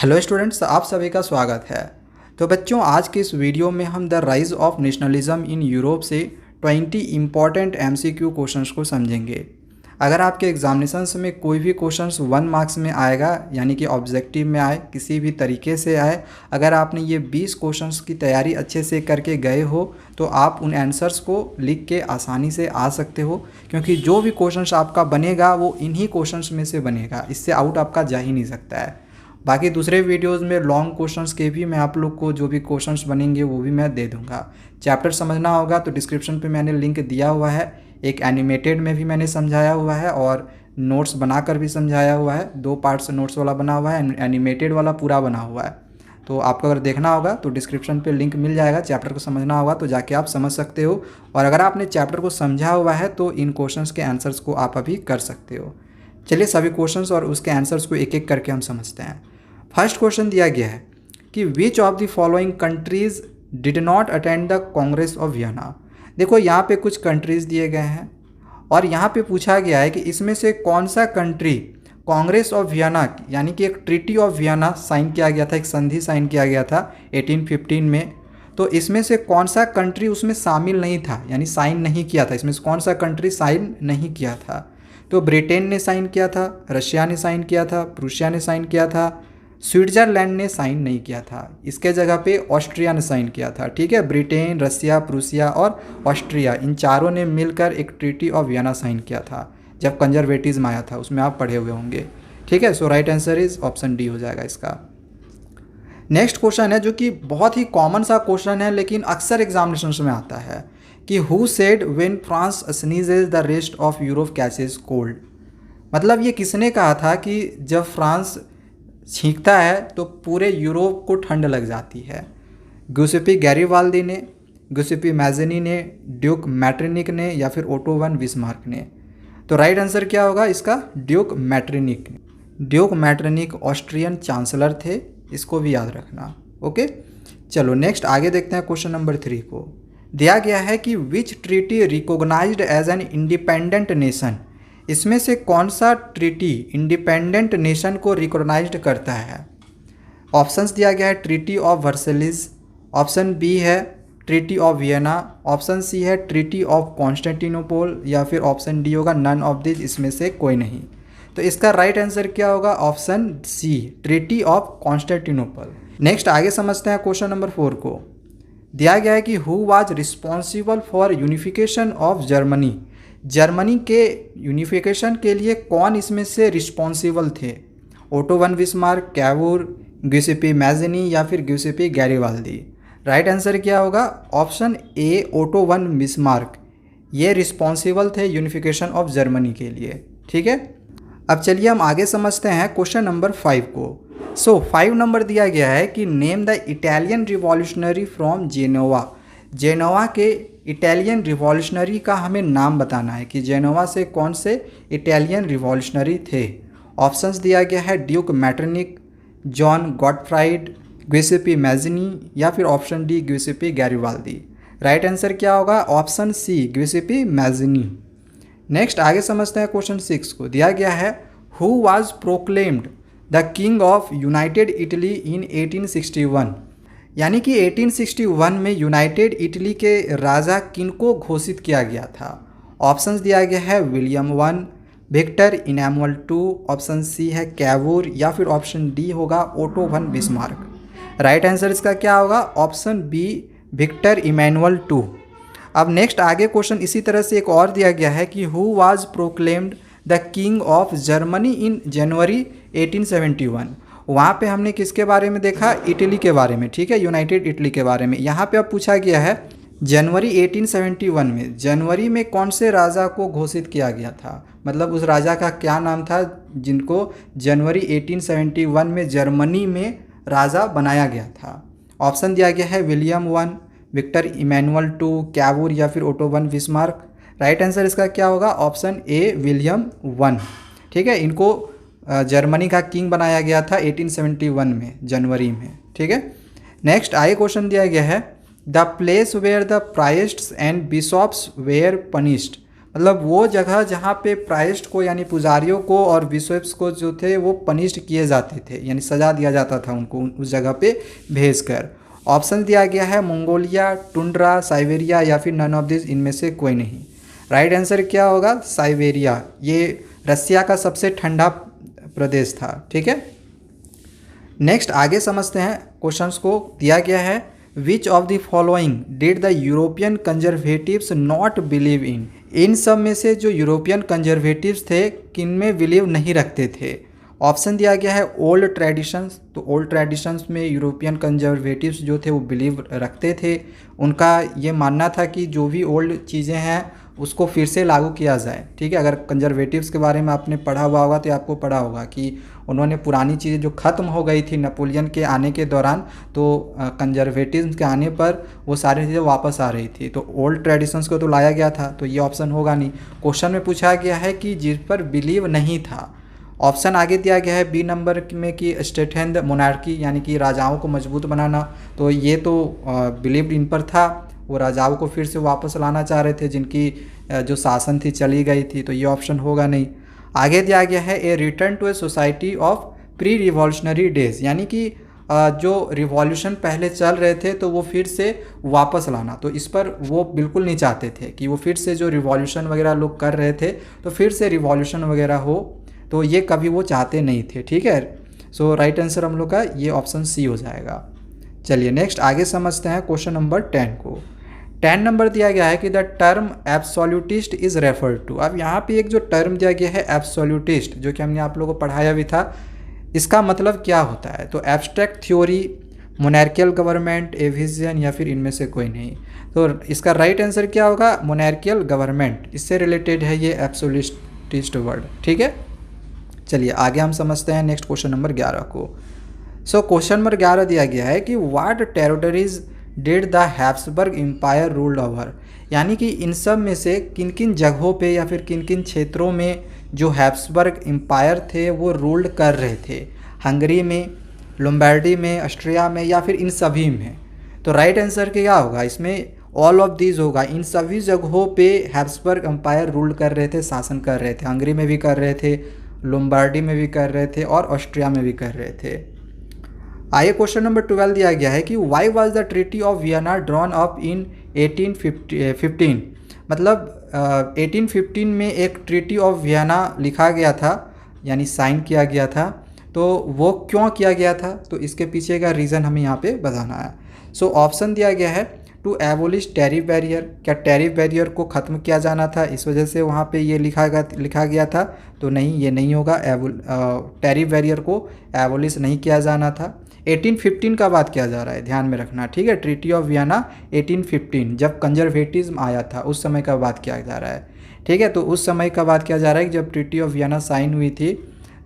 Hello students, आप सभी का स्वागत है। तो बच्चों, आज के इस वीडियो में हम the rise of nationalism in Europe से 20 इम्पॉर्टेंट एमसीक्यू क्वेश्चंस को समझेंगे। अगर आपके एग्जामिनेशंस में कोई भी क्वेश्चंस 1 मार्क्स में आएगा, यानी कि ऑब्जेक्टिव में आए, किसी भी तरीके से आए, अगर आपने ये 20 क्वेश्चंस की तैयारी अच्छे से करके गए हो तो आप उन आंसर्स को लिख के आसानी से आ सकते हो, क्योंकि जो भी क्वेश्चंस आपका बनेगा वो इन्हीं क्वेश्चंस में से बनेगा, इससे आउट आपका जा ही नहीं सकता है। बाकी दूसरे वीडियोस में लॉन्ग क्वेश्चंस के भी मैं आप लोग को जो भी क्वेश्चंस बनेंगे वो भी मैं दे दूंगा। चैप्टर समझना होगा तो डिस्क्रिप्शन पे मैंने लिंक दिया हुआ है। एक एनिमेटेड में भी मैंने समझाया हुआ है और नोट्स बनाकर भी समझाया हुआ है। 2 पार्ट्स नोट्स वाला बना हुआ है, एनिमेटेड वाला पूरा बना हुआ है। तो आपको अगर देखना होगा तो डिस्क्रिप्शन पे लिंक मिल जाएगा। चैप्टर को समझना होगा तो जाके आप समझ सकते हो, और अगर आपने चैप्टर को समझा हुआ है तो इन क्वेश्चंस के आंसर्स को आप अभी कर सकते हो। चलिए सभी क्वेश्चंस और उसके आंसर्स को एक एक करके हम समझते हैं। फर्स्ट क्वेश्चन दिया गया है कि विच of the following countries did not attend the Congress of Vienna. देखो यहाँ पे कुछ कंट्रीज़ दिए गए हैं और यहाँ पे पूछा गया है कि इसमें से कौन सा कंट्री कांग्रेस ऑफ वियना, यानी कि एक ट्रीटी ऑफ वियना साइन किया गया था, एक संधि साइन किया गया था 1815 में, तो इसमें से कौन सा कंट्री उसमें शामिल नहीं था, यानी साइन नहीं किया था। इसमें से कौन सा कंट्री साइन नहीं किया था? तो ब्रिटेन ने साइन किया था, रशिया ने साइन किया था, प्रूशिया ने साइन किया था, स्विट्जरलैंड ने साइन नहीं किया था। इसके जगह पे ऑस्ट्रिया ने साइन किया था। ठीक है, ब्रिटेन, रसिया, प्रूसिया और ऑस्ट्रिया, इन चारों ने मिलकर एक ट्रीटी ऑफ वियना साइन किया था जब कंजर्वेटिज्म आया था, उसमें आप पढ़े हुए होंगे। ठीक है, so right answer is option D हो जाएगा इसका। नेक्स्ट क्वेश्चन है जो कि बहुत ही कॉमन सा क्वेश्चन है लेकिन अक्सर एग्जामिनेशन में आता है कि who said when France sneezes the rest of Europe catches cold. मतलब ये किसने कहा था कि जब फ्रांस छींकता है तो पूरे यूरोप को ठंड लग जाती है? ग्यूसेपी गैरिबाल्दी ने, ग्यूसेपी मैज़नी ने, ड्यूक मैटरनिक ने या फिर ओटो वन बिस्मार्क ने? तो राइट आंसर क्या होगा इसका? Duke Metternich. Duke Metternich Austrian chancellor थे, इसको भी याद रखना। ओके, चलो नेक्स्ट आगे देखते हैं। क्वेश्चन नंबर 3 को दिया गया है कि which treaty recognized as an independent nation. इसमें से कौन सा ट्रीटी इंडिपेंडेंट नेशन को रिकॉग्नाइज्ड करता है? ऑप्शंस दिया गया है treaty of Versailles, option B है treaty of Vienna, option C है ट्रीटी ऑफ कॉन्स्टेंटिनोपल या फिर ऑप्शन डी होगा नन ऑफ दिस, इसमें से कोई नहीं। तो इसका राइट आंसर क्या होगा? Option C, treaty of Constantinople. Next आगे समझते हैं क्वेश्चन नंबर 4 को। दिया गया है कि who was responsible for unification of Germany. Germany के यूनिफिकेशन के लिए कौन इसमें से रिस्पॉन्सिबल थे? ओटो वन बिस्मार्क, कैवूर, ग्यूसेपी मैज़नी या फिर ग्यूसेपी गैरिबाल्दी? राइट आंसर क्या होगा? ऑप्शन ए, ओटो वन बिस्मार्क। ये रिस्पॉन्सिबल थे यूनिफिकेशन ऑफ जर्मनी के लिए। ठीक है, अब चलिए हम आगे समझते हैं क्वेश्चन नंबर 5 को। सो 5 नंबर दिया गया है कि name the Italian revolutionary from Genoa. Genoa के इटालियन रिवॉल्यूशनरी का हमें नाम बताना है कि जेनोवा से कौन से इटालियन रिवॉल्यूशनरी थे। ऑप्शंस दिया गया है ड्यूक मैटरनिक, जॉन गॉटफ्राइड, ग्यूसेपी मैज़नी या फिर ऑप्शन डी ग्यूसेपी गैरिबाल्दी? राइट आंसर क्या होगा? ऑप्शन सी, ग्यूसेपी मैज़नी। नेक्स्ट आगे समझते हैं क्वेश्चन 6 को। दिया गया है who was proclaimed the king of United Italy इन 1861। यानी कि 1861 में यूनाइटेड इटली के राजा किनको घोषित किया गया था? ऑप्शंस दिया गया है William 1, Victor Emmanuel 2, option C है कैवूर या फिर ऑप्शन डी होगा Otto von Bismarck? Right answer इसका क्या होगा? Option B, Victor Emmanuel 2। अब नेक्स्ट आगे क्वेश्चन इसी तरह से एक और दिया गया है कि who was proclaimed the king of Germany in January 1871। वहाँ पे हमने किसके बारे में देखा? इटली के बारे में। ठीक है, यूनाइटेड इटली के बारे में। यहाँ पे अब पूछा गया है जनवरी 1871 में, जनवरी में कौन से राजा को घोषित किया गया था? मतलब उस राजा का क्या नाम था जिनको जनवरी 1871 में जर्मनी में राजा बनाया गया था? ऑप्शन दिया गया है विलियम 1, विक्टर इमैनुअल 2, कैवूर या फिर auto von Bismarck? Right answer इसका क्या होगा? ऑप्शन ए, विलियम 1। ठीक है, इनको जर्मनी का किंग बनाया गया था 1871 में, जनवरी में। ठीक है, नेक्स्ट आगे क्वेश्चन दिया गया है the place where the priests and bishops were punished. मतलब वो जगह जहाँ पे प्राइस्ट को यानी पुजारियों को और बिशप्स को जो थे वो पनिश्ड किए जाते थे, यानी सजा दिया जाता था उनको उस जगह पे भेजकर। ऑप्शन दिया गया है मंगोलिया, टुंड्रा, साइबेरिया या फिर नन ऑफ दिस, इनमें से कोई नहीं। राइट आंसर क्या होगा? साइबेरिया। ये रसिया का सबसे ठंडा प्रदेश था। ठीक है, नेक्स्ट आगे समझते हैं क्वेश्चंस को। दिया गया है which of the following did the European conservatives not believe in. इन सब में से जो यूरोपियन कंजर्वेटिव्स थे किन में बिलीव नहीं रखते थे? ऑप्शन दिया गया है ओल्ड ट्रेडिशंस, तो ओल्ड ट्रेडिशंस में यूरोपियन कंजर्वेटिव्स जो थे वो बिलीव रखते थे। उनका ये मानना था कि जो भी ओल्ड चीज़ें हैं उसको फिर से लागू किया जाए। ठीक है, अगर कंजर्वेटिव्स के बारे में आपने पढ़ा हुआ होगा तो आपको पढ़ा होगा कि उन्होंने पुरानी चीज़ें जो ख़त्म हो गई थी नेपोलियन के आने के दौरान, तो कंजर्वेटिव्स के आने पर वो सारी चीज़ें वापस आ रही थी, तो ओल्ड ट्रेडिशंस को तो लाया गया था, तो ये ऑप्शन होगा नहीं। क्वेश्चन में पूछा गया है कि जिस पर बिलीव नहीं था। ऑप्शन आगे दिया गया है बी नंबर में कि स्ट्रेंथेन द मोनार्की, यानी कि राजाओं को मजबूत बनाना, तो ये तो बिलीव इन पर था, वो राजाओं को फिर से वापस लाना चाह रहे थे जिनकी जो शासन थी चली गई थी, तो ये ऑप्शन होगा नहीं। आगे दिया गया है a return to a society of pre revolutionary days, यानी कि जो रिवॉल्यूशन पहले चल रहे थे तो वो फिर से वापस लाना, तो इस पर वो बिल्कुल नहीं चाहते थे कि वो फिर से जो रिवॉल्यूशन वगैरह लोग कर रहे थे तो फिर से रिवॉल्यूशन वगैरह हो, तो ये कभी वो चाहते नहीं थे। ठीक है, सो राइट आंसर हम लोग का ये ऑप्शन सी हो जाएगा। चलिए नेक्स्ट आगे समझते हैं क्वेश्चन नंबर 10 को। 10 नंबर दिया गया है कि the term absolutist is referred to. अब यहाँ पे एक जो टर्म दिया गया है एब्सोल्यूटिस्ट, जो कि हमने आप लोगों को पढ़ाया भी था, इसका मतलब क्या होता है? तो abstract theory, monarchial government, Avision या फिर इनमें से कोई नहीं। तो इसका राइट आंसर क्या होगा? मोनार्कियल गवर्नमेंट, इससे रिलेटेड है ये एब्सोल्यूटिस्ट वर्ड। ठीक है, चलिए आगे हम समझते हैं नेक्स्ट क्वेश्चन नंबर 11 को। सो क्वेश्चन नंबर 11 दिया गया है कि what territories did the Habsburg empire ruled over, यानी कि इन सब में से किन किन जगहों पे या फिर किन किन क्षेत्रों में जो हैब्सबर्ग एम्पायर थे वो रूल्ड कर रहे थे? हंगरी में, लोम्बार्डी में, ऑस्ट्रिया में या फिर इन सभी में? तो राइट आंसर क्या होगा इसमें? ऑल ऑफ दीज होगा। इन सभी जगहों पे हैब्सबर्ग एम्पायर रूल कर रहे थे, शासन कर रहे थे। हंगरी में भी कर रहे थे, लोम्बार्डी में भी कर रहे थे और ऑस्ट्रिया में भी कर रहे थे। आइए क्वेश्चन नंबर 12 दिया गया है कि why was the treaty of Vienna drawn up in 1815। मतलब 1815 में एक ट्रीटी ऑफ वियना लिखा गया था, यानी साइन किया गया था, तो वो क्यों किया गया था? तो इसके पीछे का रीज़न हमें यहाँ पे बताना है। सो ऑप्शन दिया गया है टू एबोलिश टैरिफ बैरियर, क्या टैरिफ बैरियर को ख़त्म किया जाना था, इस वजह से वहाँ पे ये लिखा गया था? तो नहीं, ये नहीं होगा। टैरिफ बैरियर को एबोलिश नहीं किया जाना था। 1815 का बात किया जा रहा है, ध्यान में रखना। ठीक है, ट्रीटी ऑफ वियना 1815, जब कंजर्वेटिज्म आया था उस समय का बात किया जा रहा है। ठीक है, तो उस समय का बात किया जा रहा है कि जब ट्रीटी ऑफ वियना साइन हुई थी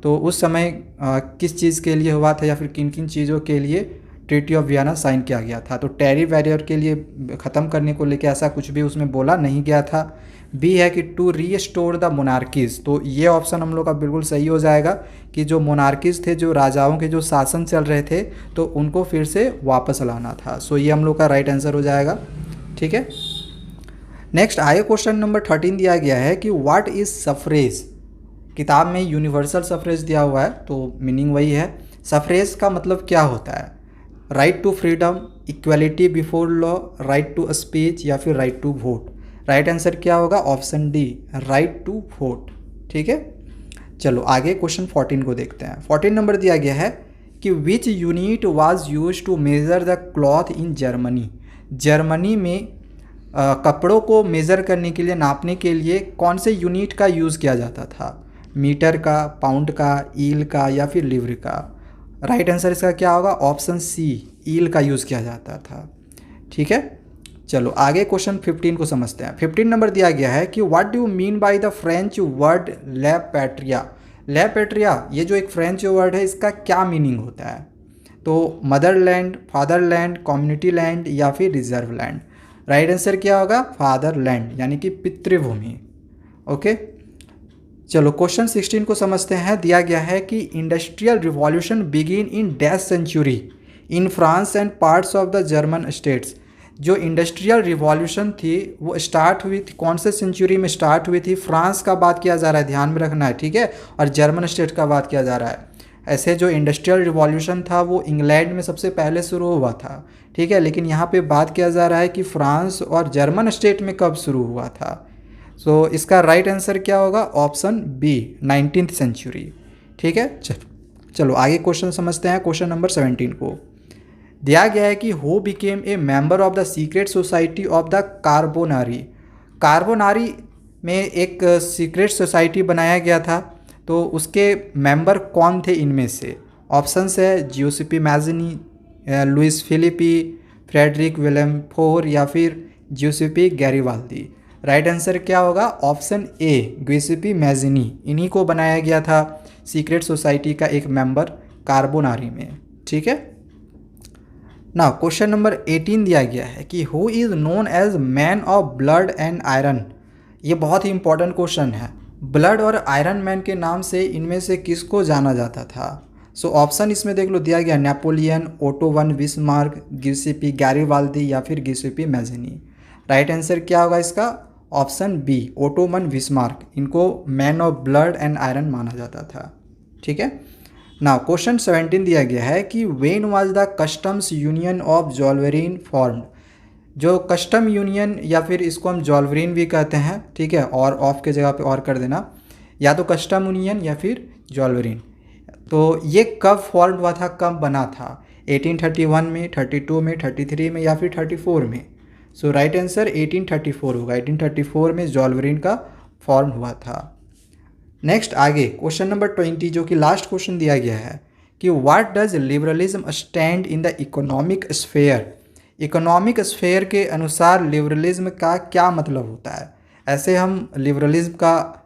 तो उस समय किस चीज़ के लिए हुआ था या फिर किन किन चीज़ों के लिए ट्रीटी ऑफ वियना साइन किया गया था? तो टैरिफ बैरियर के लिए ख़त्म करने को लेकर ऐसा कुछ भी उसमें बोला नहीं गया था। बी है कि टू रीस्टोर द मोनार्कीज़, तो ये ऑप्शन हम लोग का बिल्कुल सही हो जाएगा कि जो मोनार्कीज़ थे, जो राजाओं के जो शासन चल रहे थे, तो उनको फिर से वापस लाना था। सो ये हम लोग का राइट आंसर हो जाएगा। ठीक है, नेक्स्ट आगे क्वेश्चन नंबर 13 दिया गया है कि व्हाट इज़ सफरेज। किताब में यूनिवर्सल सफरेज दिया हुआ है, तो मीनिंग वही है। सफरेज का मतलब क्या होता है? Right to freedom, equality before law, right to speech या फिर right to vote? Right answer क्या होगा? Option D, right to vote. ठीक है, चलो आगे क्वेश्चन 14 को देखते हैं। 14 नंबर दिया गया है कि which unit was use to measure the cloth in Germany. Germany में कपड़ों को मेज़र करने के लिए, नापने के लिए कौन से यूनिट का यूज़ किया जाता था? मीटर का, पाउंड का, ईल का या फिर लिवर का? राइट आंसर इसका क्या होगा? ऑप्शन सी, ईल का यूज़ किया जाता था। ठीक है, चलो आगे क्वेश्चन 15 को समझते हैं। 15 नंबर दिया गया है कि what do you mean by the French word ले पैट्रिया। ले पैट्रिया ये जो एक फ्रेंच वर्ड है, इसका क्या मीनिंग होता है? तो मदरलैंड, फादरलैंड, कम्युनिटी लैंड या फिर रिजर्व लैंड? राइट आंसर क्या होगा? फादरलैंड, यानी कि पितृभूमि। ओके, चलो क्वेश्चन 16 को समझते हैं। दिया गया है कि industrial revolution begin in dash century in France and parts of the German states. जो इंडस्ट्रियल रिवॉल्यूशन थी वो स्टार्ट हुई थी कौन से सेंचुरी में स्टार्ट हुई थी? फ्रांस का बात किया जा रहा है, ध्यान में रखना है, ठीक है। और जर्मन स्टेट का बात किया जा रहा है। ऐसे जो इंडस्ट्रियल रिवॉल्यूशन था वो इंग्लैंड में सबसे पहले शुरू हुआ था, ठीक है। लेकिन यहाँ पे बात किया जा रहा है कि फ्रांस और जर्मन स्टेट में कब शुरू हुआ था। सो इसका राइट आंसर क्या होगा? ऑप्शन बी, 19th सेंचुरी, ठीक है। चलो आगे क्वेश्चन समझते हैं। क्वेश्चन नंबर 17 को दिया गया है कि who became a member of the secret society of the Carbonari. Carbonari में एक सीक्रेट सोसाइटी बनाया गया था, तो उसके मेंबर कौन थे इनमें से? ऑप्शंस है Giuseppe Mazzini, Louis Philippe, Frederick William four या फिर जियोसिपी गैरिबाल्दी। राइट आंसर क्या होगा? Option A, Giuseppe Mazzini. इन्हीं को बनाया गया था सीक्रेट सोसाइटी का एक मेंबर कार्बोनारी में, ठीक है ना। क्वेश्चन नंबर 18 दिया गया है कि who is known as man of blood and iron. ये बहुत ही इंपॉर्टेंट क्वेश्चन है। ब्लड और आयरन मैन के नाम से इनमें से किसको जाना जाता था? सो ऑप्शन इसमें देख लो दिया गया, Napoleon, Otto von Bismarck, Giuseppe Garibaldi या फिर गिउसेपी मैज़नी। राइट आंसर क्या होगा इसका? Option B, Otto von Bismarck. इनको man of blood and iron माना जाता था, ठीक है ना। क्वेश्चन 17 दिया गया है कि when was the customs union of Zollverein formed. जो कस्टम यूनियन या फिर इसको हम जॉल्वरीन भी कहते हैं, ठीक है, और ऑफ के जगह पे और कर देना, या तो कस्टम यूनियन या फिर जॉल्वरीन। तो ये कब फॉर्म हुआ था, कब बना था? 1831 में, 32 में, 33 में या फिर 34 में? सो राइट आंसर 1834 होगा। 1834 में जॉल्वरीन का फॉर्म हुआ था। नेक्स्ट आगे क्वेश्चन नंबर 20 जो कि लास्ट क्वेश्चन दिया गया है कि what does liberalism stand in the economic sphere. Economic sphere के अनुसार लिबरलिज्म का क्या मतलब होता है? ऐसे हम लिबरलिज्म का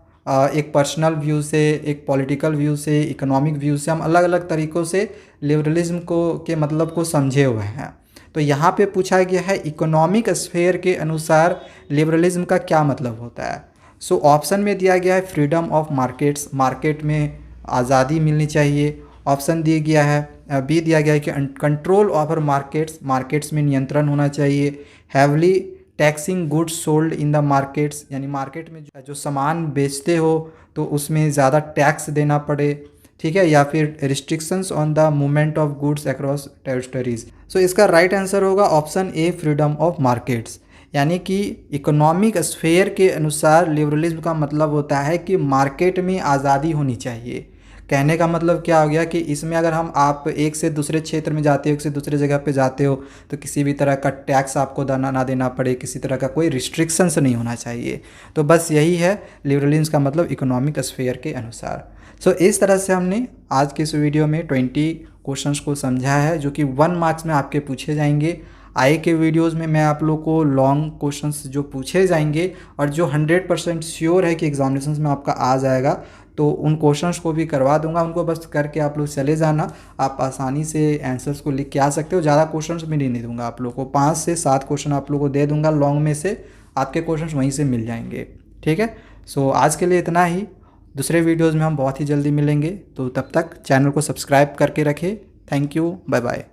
एक पर्सनल व्यू से, एक पॉलिटिकल व्यू से, इकोनॉमिक व्यू से, हम अलग अलग तरीक़ों से लिबरलिज्म को के मतलब को समझे हुए हैं। तो यहाँ पे पूछा गया है इकोनॉमिक स्फेयर के अनुसार लिबरलिज्म का क्या मतलब होता है। सो ऑप्शन में दिया गया है फ्रीडम ऑफ मार्केट्स, मार्केट में आज़ादी मिलनी चाहिए। ऑप्शन दिया गया है बी दिया गया है कि कंट्रोल ओवर मार्केट्स, मार्केट्स में नियंत्रण होना चाहिए। Heavily taxing goods sold in the markets, यानी मार्केट में जो सामान बेचते हो तो उसमें ज़्यादा टैक्स देना पड़े, ठीक है, या फिर restrictions on the movement of goods across territories. So इसका राइट आंसर होगा option A, freedom of markets. यानी कि इकोनॉमिक स्फेयर के अनुसार लिबरलिज्म का मतलब होता है कि मार्केट में आज़ादी होनी चाहिए। कहने का मतलब क्या हो गया कि इसमें अगर हम आप एक से दूसरे क्षेत्र में जाते हो, एक से दूसरे जगह पे जाते हो, तो किसी भी तरह का टैक्स आपको ना देना पड़े, किसी तरह का कोई रिस्ट्रिक्शंस नहीं होना चाहिए। तो बस यही है लिबरलिज्म का मतलब इकोनॉमिक स्फेयर के अनुसार। सो इस तरह से हमने आज के इस वीडियो में 20 क्वेश्चंस को समझा है जो कि 1 मार्क्स में आपके पूछे जाएंगे। आगे के वीडियोस में मैं आप लोग को लॉन्ग क्वेश्चंस जो पूछे जाएंगे और जो 100% श्योर है कि एग्जामिनेशन में आपका आ जाएगा, तो उन क्वेश्चंस को भी करवा दूंगा। उनको बस करके आप लोग चले जाना, आप आसानी से आंसर्स को लिख के आ सकते हो। ज़्यादा क्वेश्चंस भी नहीं दूंगा आप लोग को, 5 से 7 क्वेश्चन आप लोग को दे दूंगा लॉन्ग में से, आपके क्वेश्चन वहीं से मिल जाएंगे, ठीक है। सो आज के लिए इतना ही। दूसरे वीडियोज़ में हम बहुत ही जल्दी मिलेंगे, तो तब तक चैनल को सब्सक्राइब करके रखें। Thank you, bye bye.